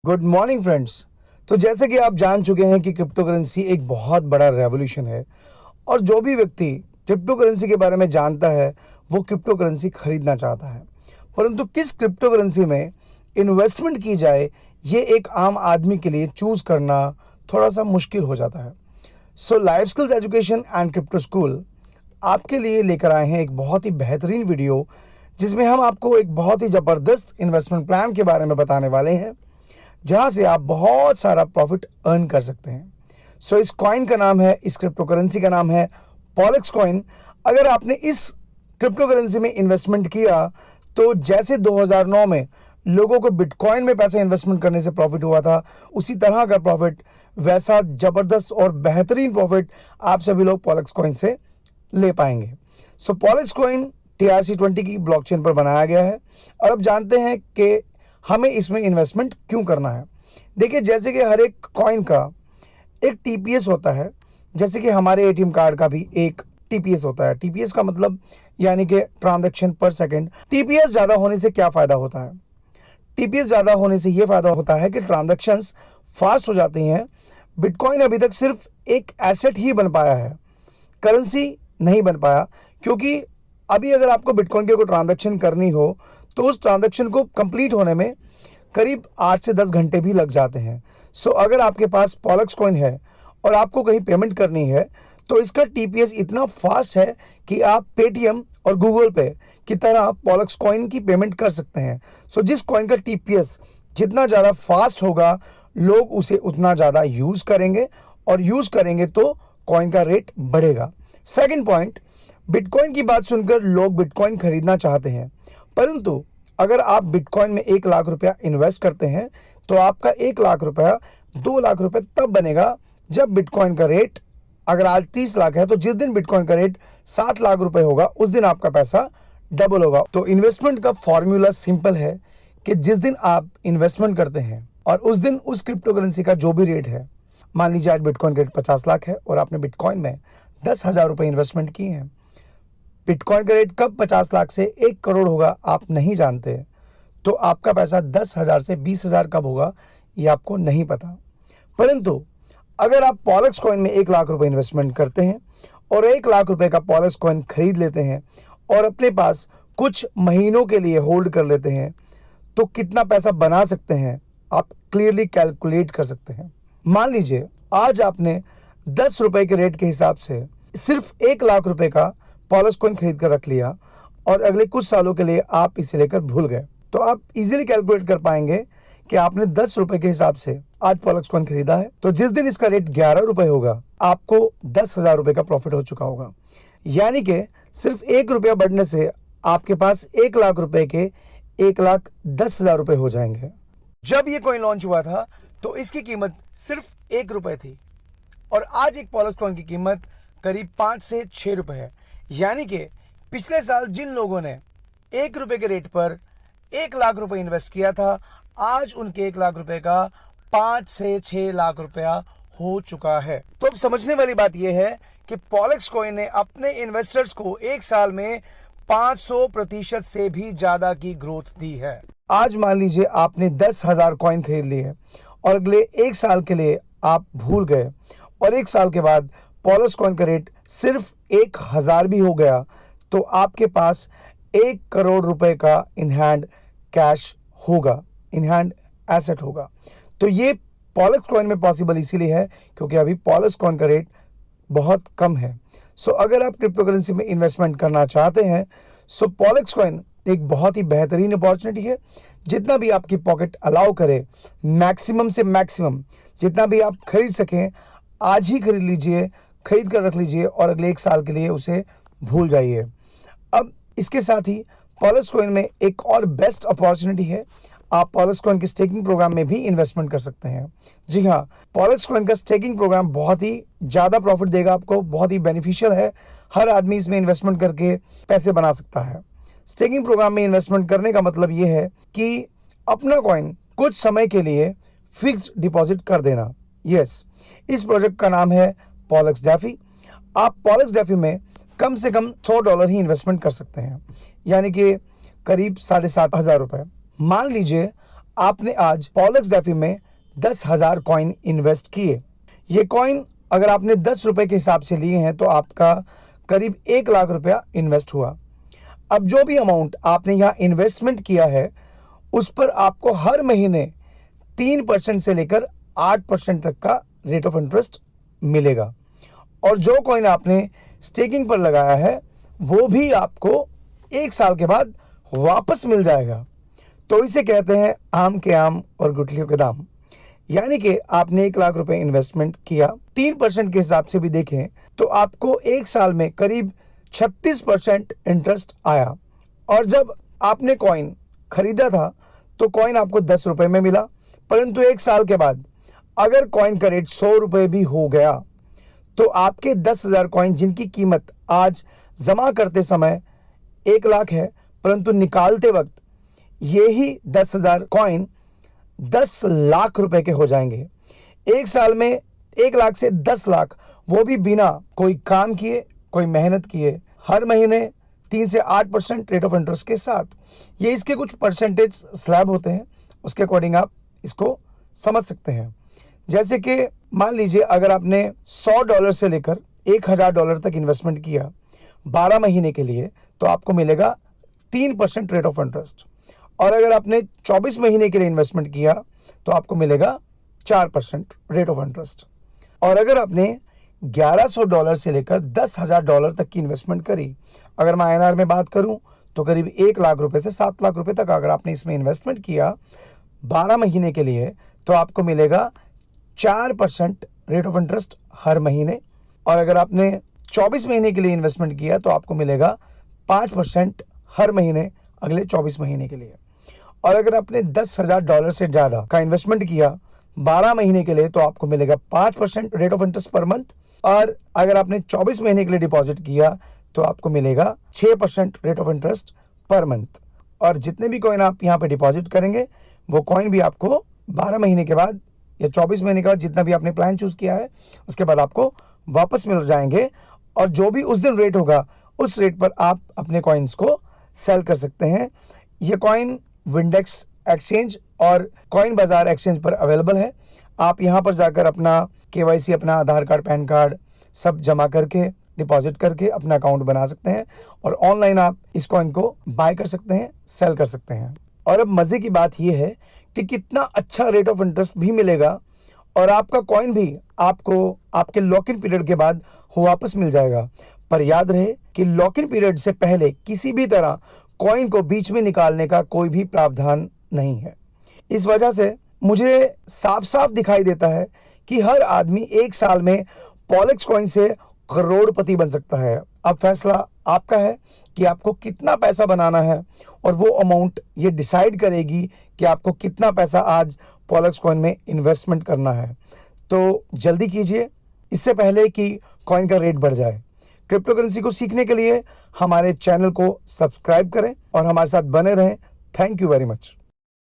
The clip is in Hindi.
Good morning friends. तो जैसे कि आप जान चुके हैं कि क्रिप्टो करेंसी एक बहुत बड़ा रेवोल्यूशन है और जो भी व्यक्ति क्रिप्टो करेंसी के बारे में जानता है वो क्रिप्टो करेंसी खरीदना चाहता है, परंतु किस क्रिप्टो करेंसी में इन्वेस्टमेंट की जाए ये एक आम आदमी के लिए चूज करना थोड़ा सा मुश्किल हो जाता है। So life skills education and crypto school आपके लिए लेकर आए हैं एक बहुत ही बेहतरीन वीडियो जिसमें हम आपको एक बहुत ही ज़बरदस्त इन्वेस्टमेंट प्लान के बारे में बताने वाले हैं जहां से आप बहुत सारा प्रॉफिट अर्न कर सकते हैं। सो इस कॉइन का नाम है, इस क्रिप्टो करेंसी का नाम है पॉलेक्स कॉइन। अगर आपने इस क्रिप्टो करेंसी में इन्वेस्टमेंट किया तो जैसे 2009 में लोगों को बिटकॉइन में पैसा इन्वेस्टमेंट करने से प्रॉफिट हुआ था, उसी तरह का प्रॉफिट, वैसा जबरदस्त और बेहतरीन प्रॉफिट आप सभी लोग पॉलेक्स कॉइन से ले पाएंगे। सो पॉलेक्स कॉइन TRC20 की ब्लॉकचेन पर बनाया गया है और अब जानते हैं कि हमें इसमें इन्वेस्टमेंट क्यों करना है। देखिए, जैसे कि हर एक कॉइन का एक टीपीएस होता है, जैसे कि हमारे एटीएम कार्ड का भी एक टीपीएस होता है। टीपीएस का मतलब यानी कि ट्रांजैक्शन पर सेकंड। टीपीएस ज्यादा होने से क्या फायदा होता है? टीपीएस ज्यादा होने से यह फायदा होता है कि ट्रांजैक्शंस फास्ट हो जाती हैं। बिटकॉइन अभी तक सिर्फ एक एसेट ही बन पाया है, करेंसी नहीं बन पाया, क्योंकि अभी अगर आपको बिटकॉइन की कोई ट्रांजैक्शन करनी हो तो उस ट्रांजैक्शन को कंप्लीट होने में करीब 8 से 10 घंटे भी लग जाते हैं। सो अगर आपके पास पॉलेक्स कॉइन है और आपको कहीं पेमेंट करनी है तो इसका टीपीएस इतना फास्ट है कि आप पेटीएम और गूगल पे की तरह पॉलेक्स कॉइन की पेमेंट कर सकते हैं। सो जिस कॉइन का टीपीएस जितना ज़्यादा फास्ट होगा, लोग उसे उतना ज़्यादा यूज़ करेंगे और यूज़ करेंगे तो कॉइन का रेट बढ़ेगा। सेकेंड पॉइंट, बिटकॉइन की बात सुनकर लोग बिटकॉइन खरीदना चाहते हैं, परंतु अगर आप बिटकॉइन में 1 लाख रुपया इन्वेस्ट करते हैं तो आपका 1 लाख रुपया 2 लाख रुपए तब बनेगा जब बिटकॉइन का रेट, अगर आज 30 लाख है तो जिस दिन बिटकॉइन का रेट 60 लाख रुपए होगा उस दिन आपका पैसा डबल होगा। तो इन्वेस्टमेंट का फॉर्मूला सिंपल है कि जिस दिन आप इन्वेस्टमेंट करते हैं और उस दिन उस क्रिप्टो करेंसी का जो भी रेट है, मान लीजिए आज बिटकॉइन का रेट 50 लाख है और आपने बिटकॉइन में 10,000 रुपए इन्वेस्टमेंट किए हैं, बिटकॉइन का रेट कब 50 लाख से 1 करोड़ होगा आप नहीं जानते, तो आपका पैसा 10,000 से 20,000 कब होगा ये आपको नहीं पता। परंतु अगर आप पॉलेक्स कॉइन में 1 लाख रुपए इन्वेस्टमेंट करते हैं और 1 लाख रुपए का पॉलेक्स कॉइन खरीद लेते हैं और अपने पास कुछ महीनों के लिए होल्ड कर लेते हैं तो कितना पैसा बना सकते हैं आप क्लियरली कैलकुलेट कर सकते हैं। मान लीजिए आज आपने 10 रुपए के रेट के हिसाब से सिर्फ 1 लाख रुपए का पॉलेक्स कॉइन खरीद कर रख लिया और अगले कुछ सालों के लिए आप इसे लेकर भूल गए, तो आप इजीली कैलकुलेट कर पाएंगे कि आपने 10 रुपए के हिसाब से आज पॉलेक्स कॉइन खरीदा है तो जिस दिन इसका रेट 11 रुपए होगा आपको 10,000 रुपए का प्रॉफिट हो चुका होगा। यानी कि सिर्फ 1 रुपया बढ़ने से आपके पास 1 लाख रुपए के 1,10,000 रुपए हो जाएंगे। जब ये कॉइन लॉन्च हुआ था तो इसकी कीमत सिर्फ 1 रुपए थी और आज एक पॉलेक्स कॉइन की कीमत करीब 5 से 6 रुपए है। यानी कि पिछले साल जिन लोगों ने 1 रुपए के रेट पर 1 लाख रुपए इन्वेस्ट किया था, आज उनके 1 लाख रुपए का 5 से 6 लाख रुपया हो चुका है। तो अब समझने वाली बात यह है कि पॉलेक्स कॉइन ने अपने इन्वेस्टर्स को एक साल में 500% से भी ज्यादा की ग्रोथ दी है। आज मान लीजिए आपने 10,000 कॉइन खरीद लिए और अगले 1 साल के लिए आप भूल गए और 1 साल के बाद पॉलेक्स कॉइन का रेट सिर्फ 1,000 भी हो गया तो आपके पास 1 करोड़ रुपए का इन हैंड कैश होगा, इन हैंड एसेट होगा। तो ये पॉलेक्स कॉइन में पॉसिबल इसीलिए है क्योंकि अभी पॉलेक्स कॉइन का रेट बहुत कम है। सो अगर आप क्रिप्टो करेंसी में इन्वेस्टमेंट करना चाहते हैं सो पॉलेक्स कॉइन एक बहुत ही बेहतरीन अपॉर्चुनिटी है। जितना भी आपकी पॉकेट अलाउ करे, मैक्सिमम से मैक्सिमम जितना भी आप खरीद सकें आज ही खरीद लीजिए, खरीद कर रख लीजिए और अगले 1 साल के लिए उसे भूल जाइए। अब इसके साथ ही पॉलेक्स कॉइन में एक और बेस्ट अपॉर्चुनिटी है, आप पॉलेक्स कॉइन के स्टेकिंग प्रोग्राम में भी इन्वेस्टमेंट कर सकते हैं। जी हाँ, पॉलेक्स कॉइन का स्टेकिंग प्रोग्राम बहुत ही ज़्यादा प्रॉफिट देगा आपको, बहुत ही बेनिफिशियल है। हर आदमी इसमें इन्वेस्टमेंट करके पैसे बना सकता है। स्टेकिंग प्रोग्राम में इन्वेस्टमेंट करने का मतलब ये है कि अपना कॉइन कुछ समय के लिए फिक्स डिपॉजिट कर देना। यस, इस प्रोजेक्ट का नाम है पॉलेक्स डेफी। आप पॉलेक्स डेफी में कम से कम $100 ही इन्वेस्टमेंट कर सकते हैं, यानी कि करीब 7,500 रुपए। मान लीजिए आपने आज पॉलक्स डेफी में 10,000 कॉइन इन्वेस्ट किए। ये कॉइन अगर आपने 10 रुपए के हिसाब से लिए हैं तो आपका करीब 1 लाख रुपया इन्वेस्ट हुआ। अब जो भी अमाउंट आपने यहाँ इन्वेस्टमेंट किया है उस पर आपको हर महीने 3% से लेकर 8% तक का रेट ऑफ इंटरेस्ट मिलेगा। और जो कॉइन आपने स्टेकिंग पर लगाया है वो भी आपको 1 साल के बाद वापस मिल जाएगा। तो इसे कहते हैं आम के आम और गुठलियों के दाम। यानी कि आपने 1 लाख रुपए इन्वेस्टमेंट किया, 3% के हिसाब से भी देखें तो आपको 1 साल में करीब 36% इंटरेस्ट आया। और जब आपने कॉइन खरीदा था तो कॉइन आपको 10 रुपए में मिला, परंतु 1 साल के बाद अगर कॉइन का रेट 100 रुपए भी हो गया तो आपके 10,000 कॉइन जिनकी कीमत आज जमा करते समय 1 लाख है, परंतु निकालते वक्त यही 10,000 कॉइन 10 लाख रुपए के हो जाएंगे। 1 साल में 1 लाख से 10 लाख, वो भी बिना कोई काम किए, कोई मेहनत किए, हर महीने 3 से 8% रेट ऑफ इंटरेस्ट के साथ। ये इसके कुछ परसेंटेज स्लैब होते हैं, उसके अकॉर्डिंग आप इसको समझ सकते हैं। जैसे कि मान लीजिए अगर आपने $100 से लेकर $1,000 तक इन्वेस्टमेंट किया 12 महीने के लिए तो आपको मिलेगा 3% रेट ऑफ इंटरेस्ट। और अगर आपने 24 महीने के लिए इन्वेस्टमेंट किया तो आपको मिलेगा 4% रेट ऑफ इंटरेस्ट। और अगर आपने $1,100 से लेकर $10,000 तक की इन्वेस्टमेंट करी, अगर मैं INR में बात करूं तो करीब 1 लाख रुपए से 7 लाख रुपए तक अगर आपने इसमें इन्वेस्टमेंट किया 12 महीने के लिए तो आपको मिलेगा 4% रेट ऑफ इंटरेस्ट हर महीने। और अगर आपने 24 महीने के लिए इन्वेस्टमेंट किया तो आपको मिलेगा 5% हर महीने अगले 24 महीने के लिए। और अगर आपने $10,000 से ज्यादा का इन्वेस्टमेंट किया 12 महीने के लिए तो आपको मिलेगा 5% rate of interest per month. और अगर आपने 24 महीने के लिए डिपॉजिट किया तो आपको मिलेगा 6% rate of interest per month. और जितने भी कॉइन आप यहाँ पे डिपॉजिट करेंगे वो कॉइन भी आपको 12 महीने के बाद या 24 महीने के बाद जितना भी आपने प्लान चूज किया है उसके बाद आपको वापस मिल जाएंगे। और जो भी उस दिन रेट होगा उस रेट पर आप अपने कॉइन्स को सेल कर सकते हैं। ये कॉइन विंडेक्स एक्सचेंज और कॉइन बाजार एक्सचेंज पर अवेलेबल है। आप यहाँ पर जाकर अपना KYC, अपना आधार कार्ड, पैन कार्ड सब जमा करके डिपॉजिट करके अपना अकाउंट बना सकते हैं और ऑनलाइन आप इस कॉइन को बाय कर सकते हैं, सेल कर सकते हैं। और अब मजे की बात यह है कि कितना अच्छा रेट ऑफ इंटरेस्ट भी मिलेगा और आपका कॉइन भी आपको आपके लॉक इन पीरियड के बाद वापस मिल जाएगा। पर याद रहे कि लॉक इन पीरियड से पहले किसी भी तरह कॉइन को बीच में निकालने का कोई भी प्रावधान नहीं है। इस वजह से मुझे साफ साफ दिखाई देता है कि हर आदमी 1 साल में पॉलक्स कॉइन से करोड़पति बन सकता है। अब फैसला आपका है कि आपको कितना पैसा बनाना है और वो अमाउंट ये डिसाइड करेगी कि आपको कितना पैसा आज पॉलक्स कॉइन में इन्वेस्टमेंट करना है। तो जल्दी कीजिए इससे पहले कि कॉइन का रेट बढ़ जाए। क्रिप्टो करेंसी को सीखने के लिए हमारे चैनल को सब्सक्राइब करें और हमारे साथ बने रहें। Thank you very much.